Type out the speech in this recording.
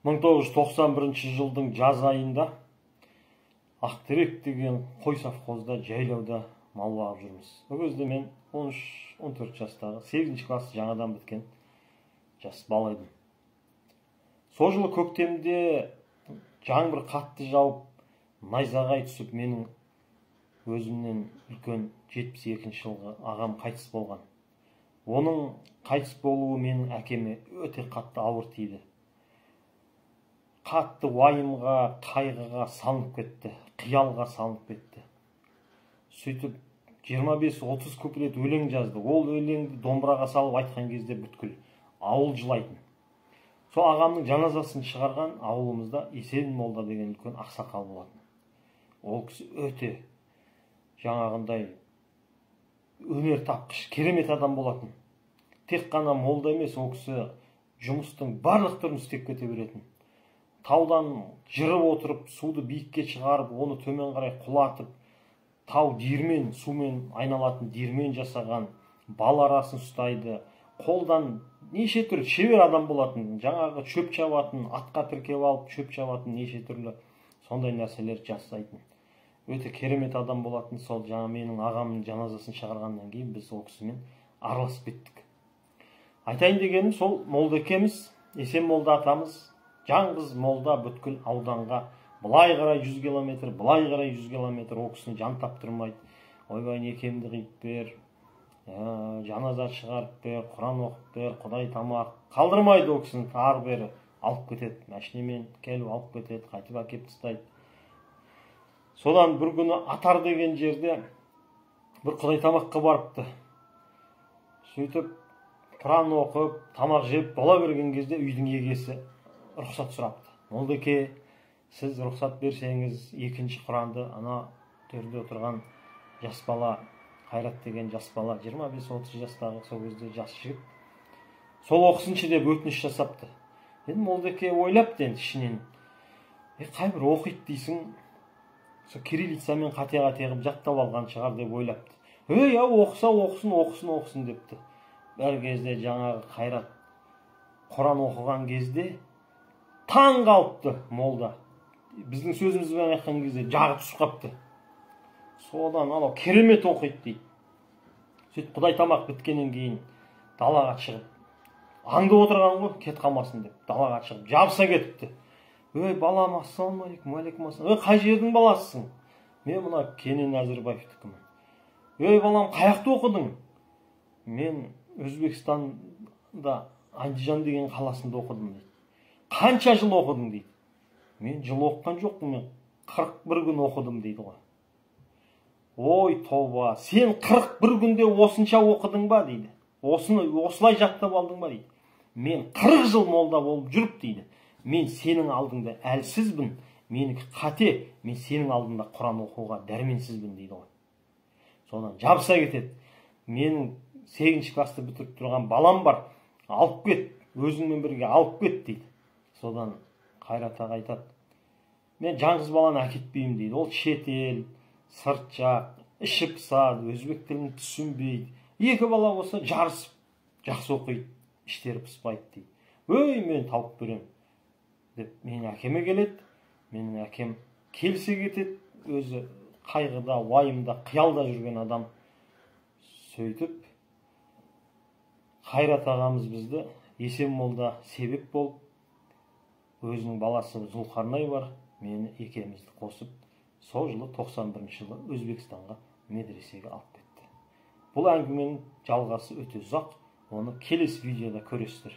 1991 жылдың жаз айында Ақтерек деген қой совхозда жайлауда мал бағып жүрміз. Ол кезде мен 13-14 жастағы 8 класс жаңадан біткен жас бала едім. Сол жылы көктемде жаңбыр қатты жауып, найзағай түсіп, менің өзімнен үлкен 72 жылғы ағам қайтыс болған. Оның қайтыс болуы менің әкеме өте қатты ауыр тиді. Қатты уайымға, қайғыға салынып кетті, қиялға салынып кетті. Сөйтіп 25-30 куплет өлең жазды. Ол өлеңді домбыраға салып айтқан кезде бүткіл ауыл жылайтын. Сол ағамның жаназасын шығарған ауылымызда Есен молда деген үлкен ақсақал болатын. Ол кісі өте жаңағындай өнер тапқыш, керемет адам болатын. Тек қана молда емес, ол кісі жұмыстың барлық түрін істеп кете беретін. Таудан жырып отырып, суды биікке шығарып, оны төмен қарай құлатып, тау диірмен, сумен айналатын диірмен жасаған, бал арасын ұстайды. Қолдан неше түрлі шебер адам болатын. Жаңағы шөп шабатын, атқа тіркеп алып шөп шабатын, неше түрлі сондай нәрселер жасайтын. Өте керемет адам болатын. Сол жаңа менің ағамның жаназасын шығарғаннан кейін біз ол кісімен араласып кеттік. Айтайын дегенім, сол молдекеміз, Есен молда атамыз, жаңғыз молда бүткіл ауданға былай қарай 100 километр, былай қарай 100 километр ол кісіні жан таптырмайды. Ойбай, некемді қиып бер, жаназа шығарып бер, Құран оқып бер, Құдай тамақ қалдырмайды. Ол кісіні ары бері алып кетеді, машинамен келіп алып кетеді, қайтып әкеп тастайды. Содан бір күні Атар деген жерде бір Құдай тамаққа барыпты. Сөйтіп Құран оқып, тамақ жеп бола берген кезде үйдің егесі рұқсат сұрапты. Молдеке, сіз рұқсат берсеңіз, екінші Құранды ана төрде отырған жас бала, Қайрат деген жас бала, 25-30 жастағы сол кезде жас жігіт, сол оқысыншы деп өтініш жасапты. Енді Молдеке ойлапты енді ішінен, қай бір оқиды дейсің, сол кириллицамен қате-қате қылып жаттап алған шығар деп ойлапты. Оқыса оқысын депті. Бір кезде жаңағы Қайрат Құран оқыған кезде таң қалыпты молда. Біздің сөзімізбен айтқан кезде жағы түсіп қапты. Содан анау керемет оқиды дейді. Сөйтіп Құдай тамақ біткеннен кейін далаға шығып, аңдып отырған ғой, кет қалмасын деп, далаға шығып жабыса кетіпті. Балам, ассалаумағалейкум, уағалейкум ассалам. Қай жердің баласысың? Мен мына Кенен Әзірбаевтікімін. Балам, қаяқты оқыдың? Мен Өзбекстанда Андижан деген қаласында оқыдым дейді. Қанша жыл оқыдың дейді. Мен жыл оқыған жоқпын, мен 41 күн оқыдым дейді ғой. Ой тауба, сен 41 күнде осынша оқыдың ба дейді. Осылай жаттап алдың ба дейді. Мен 40 жыл молда болып жүріп дейді. Мен сенің алдыңда әлсізбін, менікі қате, мен сенің алдында Құран оқуға дәрменсізбін дейді ғой. Содан жабыса кетеді. Менің 8 класты бітіріп тұрған балам бар, алып кет, өзіңмен бірге алып кет дейді. Содан Қайрат аға айтады, мен жаңғыз баланы әкетпеймін дейді. Ол шетел, сырт жақ, іші пысады, өзбек тілін түсінбейді. Екі бала болса жарысып, жақсы оқиды, іштері пыспайды дейді. Мен тауып берем деп менің әкеме келеді. Менің әкем келсе кетеді, өзі қайғыда, уайымда, қиялда жүрген адам. Сөйтіп Қайрат ағамыз бізді Есен молда себеп болып, өзінің баласы Зұлқарнай бар, мені екеумізді қосып, сол жылы 91 жылы Өзбекстанға медресеге алып кетті. Бұл әңгіменің жалғасы өте ұзақ, оны келесі видеода көресіздер.